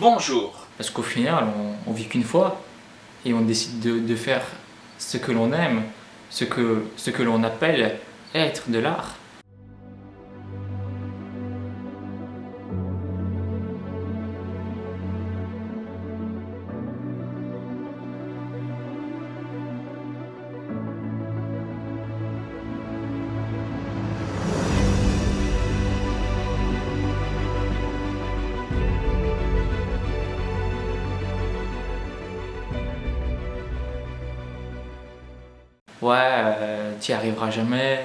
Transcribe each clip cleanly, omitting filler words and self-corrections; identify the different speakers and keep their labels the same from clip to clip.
Speaker 1: Bonjour.
Speaker 2: Parce qu'au final, on vit qu'une fois et on décide de faire ce que l'on aime, ce que l'on appelle être de l'art. Ouais, t'y arriveras jamais,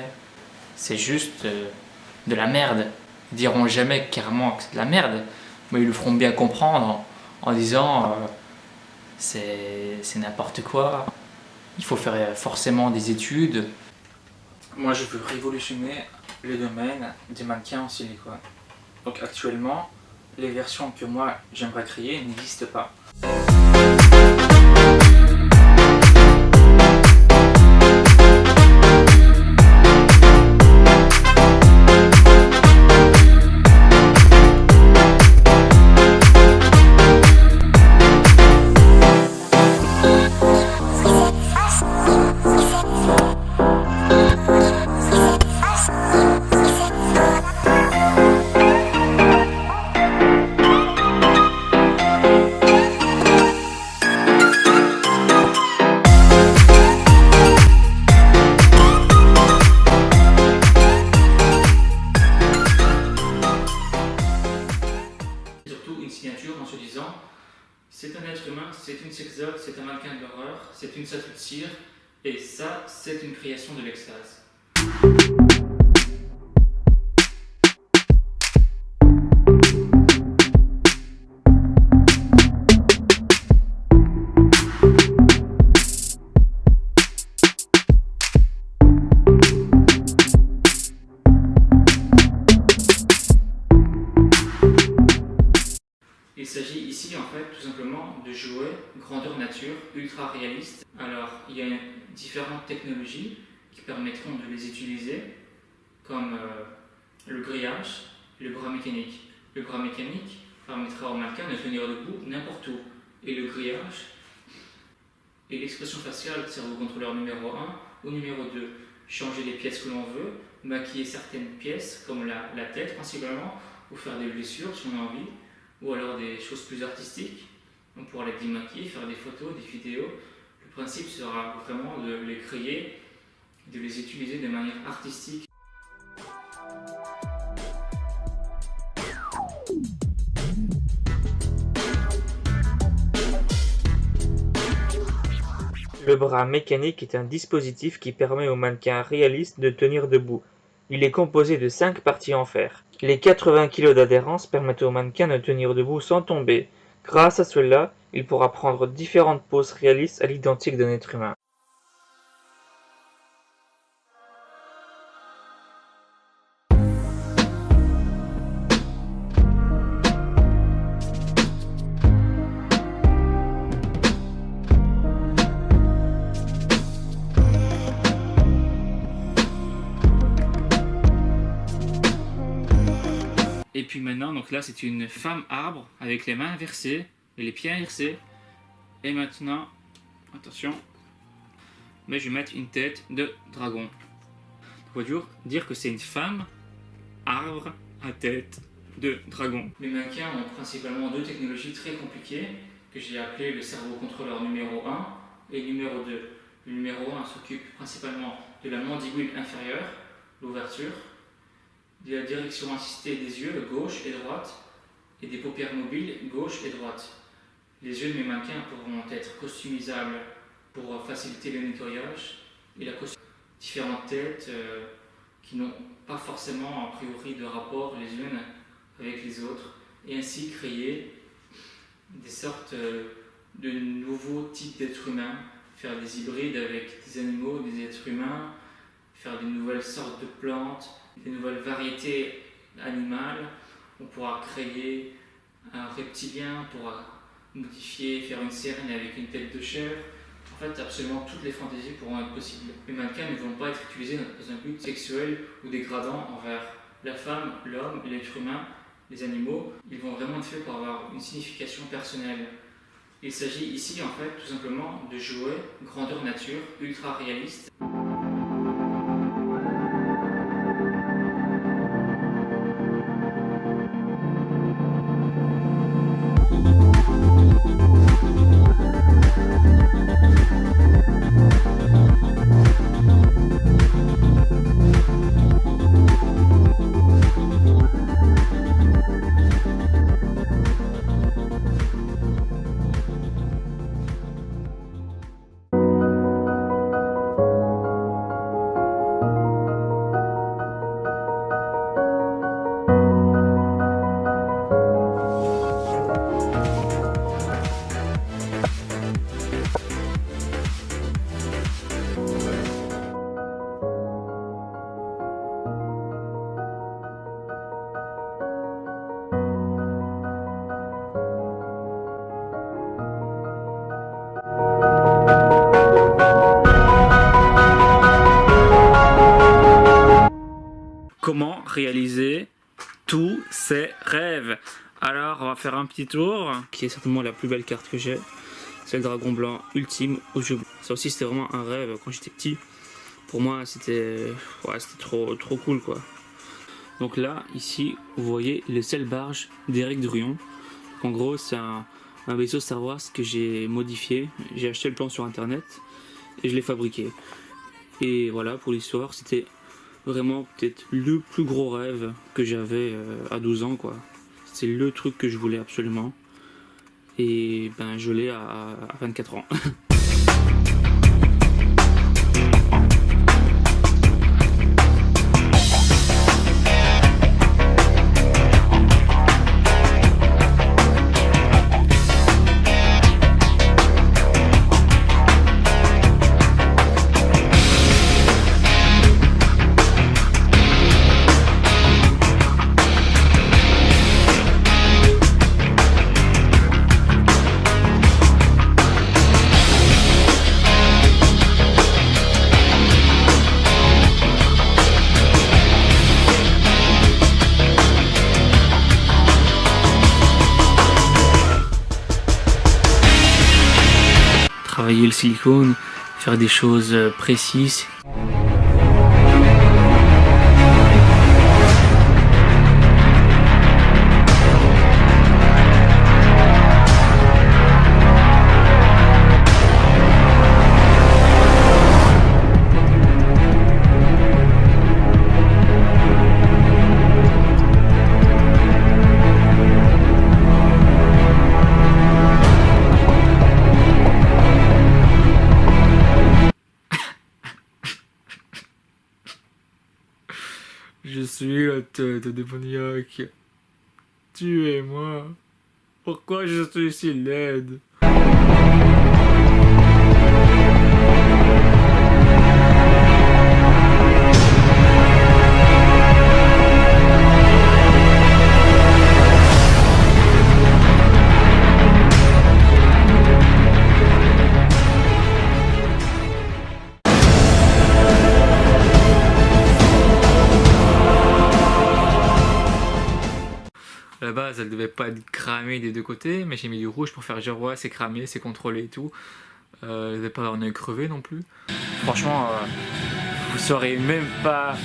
Speaker 2: c'est juste de la merde. Ils diront jamais carrément que c'est de la merde, mais ils le feront bien comprendre en disant c'est n'importe quoi, il faut faire forcément des études. Moi je veux révolutionner le domaine des mannequins en silicone. Donc actuellement, les versions que moi j'aimerais créer n'existent pas. Surtout une signature en se disant c'est un être humain, c'est une sexologue, c'est un mannequin de l'horreur, c'est une statue de cire, et ça, c'est une création de l'extase. Il s'agit ici en fait tout simplement de jouer grandeur nature, ultra réaliste. Alors il y a différentes technologies qui permettront de les utiliser comme le grillage et le bras mécanique. Le bras mécanique permettra au mannequin de tenir debout n'importe où. Et le grillage et l'expression faciale cerveau-contrôleur numéro 1 ou numéro 2. Changer les pièces que l'on veut, maquiller certaines pièces comme la tête principalement, ou faire des blessures si on a envie, ou alors des choses plus artistiques. On pourra les démaquiller, faire des photos, des vidéos. Le principe sera vraiment de les créer, de les utiliser de manière artistique.
Speaker 3: Le bras mécanique est un dispositif qui permet au mannequin réaliste de tenir debout. Il est composé de 5 parties en fer. Les 80 kg d'adhérence permettent au mannequin de tenir debout sans tomber. Grâce à cela, il pourra prendre différentes poses réalistes à l'identique d'un être humain.
Speaker 2: Et puis maintenant, donc là c'est une femme arbre avec les mains inversées et les pieds inversés. Et maintenant, attention, mais je vais mettre une tête de dragon. On va dire que c'est une femme arbre à tête de dragon. Les mannequins ont principalement deux technologies très compliquées que j'ai appelées le cerveau-contrôleur numéro 1 et numéro 2. Le numéro 1 s'occupe principalement de la mandibule inférieure, l'ouverture, de la direction assistée des yeux, gauche et droite, et des paupières mobiles, gauche et droite. Les yeux de mes mannequins pourront être customisables pour faciliter le nettoyage et la différentes têtes qui n'ont pas forcément a priori de rapport les unes avec les autres, et ainsi créer des sortes de nouveaux types d'êtres humains, faire des hybrides avec des animaux, des êtres humains, faire des nouvelles sortes de plantes, des nouvelles variétés animales. On pourra créer un reptilien, on pourra modifier, faire une sirène avec une tête de chèvre. En fait, absolument toutes les fantaisies pourront être possibles. Les mannequins ne vont pas être utilisés dans un but sexuel ou dégradant envers la femme, l'homme et l'être humain, les animaux, ils vont vraiment être faits pour avoir une signification personnelle. Il s'agit ici en fait tout simplement de jouets grandeur nature, ultra réaliste. Comment réaliser tous ces rêves? Alors on va faire un petit tour, qui est certainement la plus belle carte que j'ai. C'est le dragon blanc ultime au jeu. Ça aussi c'était vraiment un rêve quand j'étais petit. Pour moi c'était trop cool quoi. Donc là, ici, vous voyez le seul barge d'Éric Durion. En gros, c'est un vaisseau Star Wars que j'ai modifié. J'ai acheté le plan sur internet et je l'ai fabriqué. Et voilà, pour l'histoire, c'était vraiment peut-être le plus gros rêve que j'avais à 12 ans quoi. C'est le truc que je voulais absolument. Et ben je l'ai à 24 ans. Travailler le silicone, faire des choses précises. Je suis la tête démoniaque. Tuez-moi. Pourquoi je suis si laide? À la base, elle devait pas être cramée des deux côtés, mais j'ai mis du rouge pour faire genre ouais, c'est cramé, c'est contrôlé et tout. Elle devait pas avoir un œil crevé non plus. Franchement, vous saurez même pas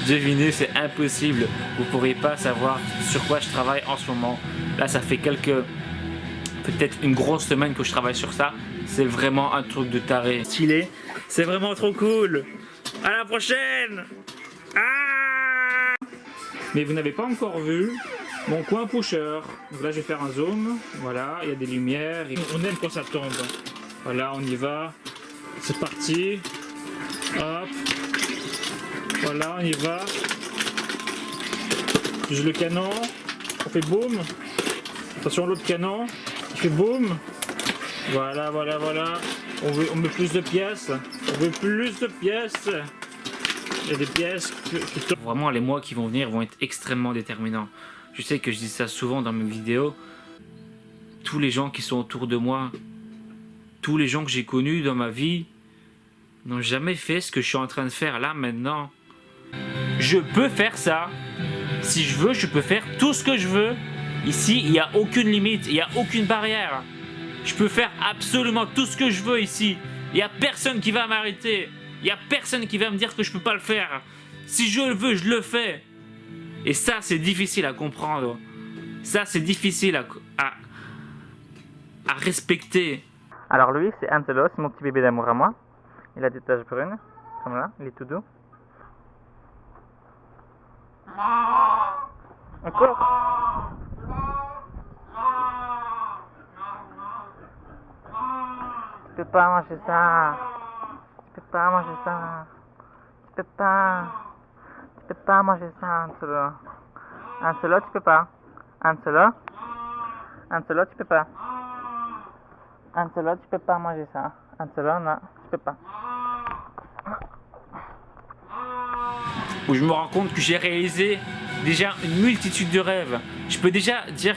Speaker 2: deviner, c'est impossible. Vous pourrez pas savoir sur quoi je travaille en ce moment. Là, ça fait peut-être une grosse semaine que je travaille sur ça. C'est vraiment un truc de taré. Stylé, c'est vraiment trop cool. À la prochaine. Ah, mais vous n'avez pas encore vu mon coin pusher. Donc là je vais faire un zoom. Voilà, il y a des lumières. On aime quand ça tombe. Voilà, on y va. C'est parti. Hop. Voilà, on y va. J'ai le canon. On fait boum. Attention, l'autre canon. Il fait boum. Voilà, voilà, voilà. On veut plus de pièces. On veut plus de pièces. Il y a des pièces qui tombent. Vraiment, les mois qui vont venir vont être extrêmement déterminants. Je sais que je dis ça souvent dans mes vidéos. Tous les gens qui sont autour de moi, tous les gens que j'ai connus dans ma vie, n'ont jamais fait ce que je suis en train de faire là maintenant. Je peux faire ça. Si je veux, je peux faire tout ce que je veux. Ici, il n'y a aucune limite, il n'y a aucune barrière. Je peux faire absolument tout ce que je veux ici. Il n'y a personne qui va m'arrêter. Il n'y a personne qui va me dire que je ne peux pas le faire. Si je le veux, je le fais. Et ça, c'est difficile à comprendre. Ça, c'est difficile à respecter.
Speaker 3: Alors lui, c'est Angelo, c'est mon petit bébé d'amour à moi. Il a des taches brunes, comme là, il est tout doux. Encore. Tu peux pas manger ça. Tu peux pas manger ça. Tu peux pas. Tu peux pas manger ça, Angelo. Angelo, tu peux pas. Angelo. Angelo, tu peux pas. Angelo, tu peux pas manger ça. Angelo, non, tu peux pas.
Speaker 2: Où je me rends compte que j'ai réalisé déjà une multitude de rêves. Je peux déjà dire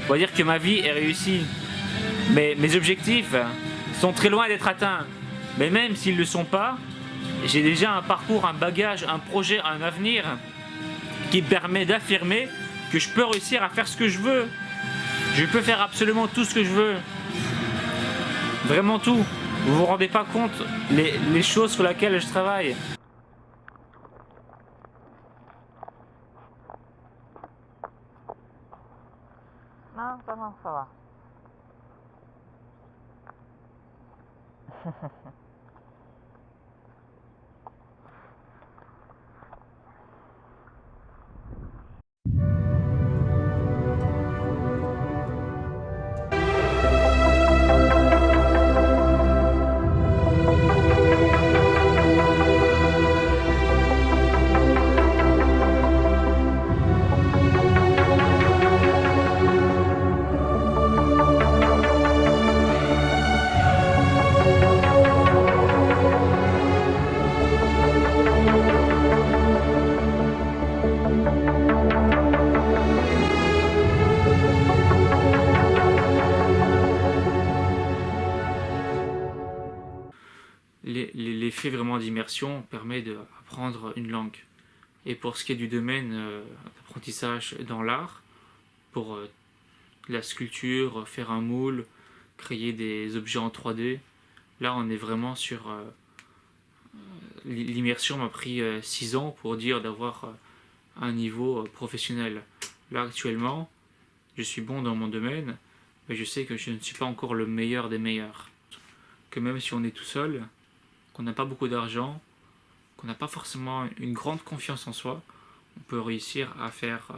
Speaker 2: on va dire que ma vie est réussie. Mais mes objectifs sont très loin d'être atteints. Mais même s'ils ne le sont pas, j'ai déjà un parcours, un bagage, un projet, un avenir qui me permet d'affirmer que je peux réussir à faire ce que je veux. Je peux faire absolument tout ce que je veux. Vraiment tout. Vous vous rendez pas compte les choses sur lesquelles je travaille.
Speaker 3: Non, ça va, ça va.
Speaker 2: L'effet vraiment d'immersion permet d'apprendre une langue. Et pour ce qui est du domaine d'apprentissage dans l'art, pour la sculpture, faire un moule, créer des objets en 3D, là on est vraiment sur... l'immersion m'a pris 6 ans pour dire d'avoir un niveau professionnel. Là actuellement, je suis bon dans mon domaine, mais je sais que je ne suis pas encore le meilleur des meilleurs. Que même si on est tout seul, qu'on n'a pas beaucoup d'argent, qu'on n'a pas forcément une grande confiance en soi, on peut réussir à faire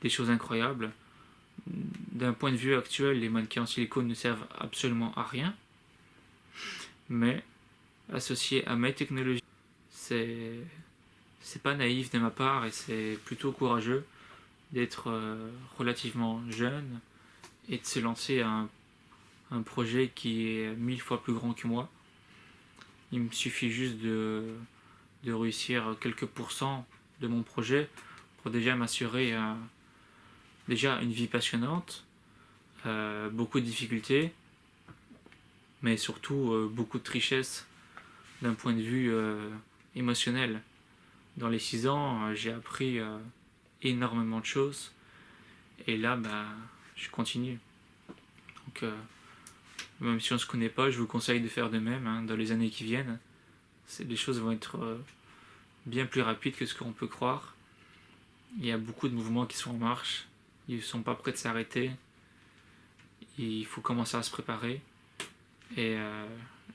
Speaker 2: des choses incroyables. D'un point de vue actuel, les mannequins en silicone ne servent absolument à rien, mais associé à mes technologies, c'est pas naïf de ma part et c'est plutôt courageux d'être relativement jeune et de se lancer à un projet qui est 1000 fois plus grand que moi. Il me suffit juste de réussir quelques pourcents de mon projet pour déjà m'assurer déjà une vie passionnante, beaucoup de difficultés, mais surtout beaucoup de richesse d'un point de vue émotionnel. Dans les 6 ans, j'ai appris énormément de choses et là, je continue. Donc, même si on ne se connaît pas, je vous conseille de faire de même dans les années qui viennent. Les choses vont être bien plus rapides que ce qu'on peut croire. Il y a beaucoup de mouvements qui sont en marche. Ils ne sont pas prêts de s'arrêter. Il faut commencer à se préparer. Et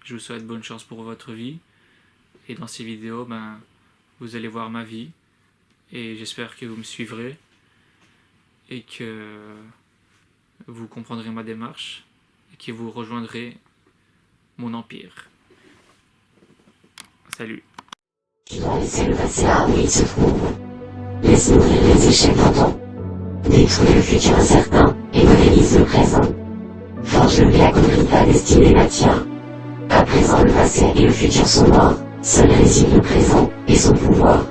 Speaker 2: je vous souhaite bonne chance pour votre vie. Et dans ces vidéos, vous allez voir ma vie. Et j'espère que vous me suivrez. Et que vous comprendrez ma démarche. Et que vous rejoindrez mon empire. Salut.
Speaker 1: Tu dois laisser le passé là où il se trouve. Laisse mourir les échecs d'antan. Détruis le futur incertain et modélise le présent. Forge le bien comme ta destinée la tient. À présent le passé et le futur sont morts. Seul réside le présent et son pouvoir.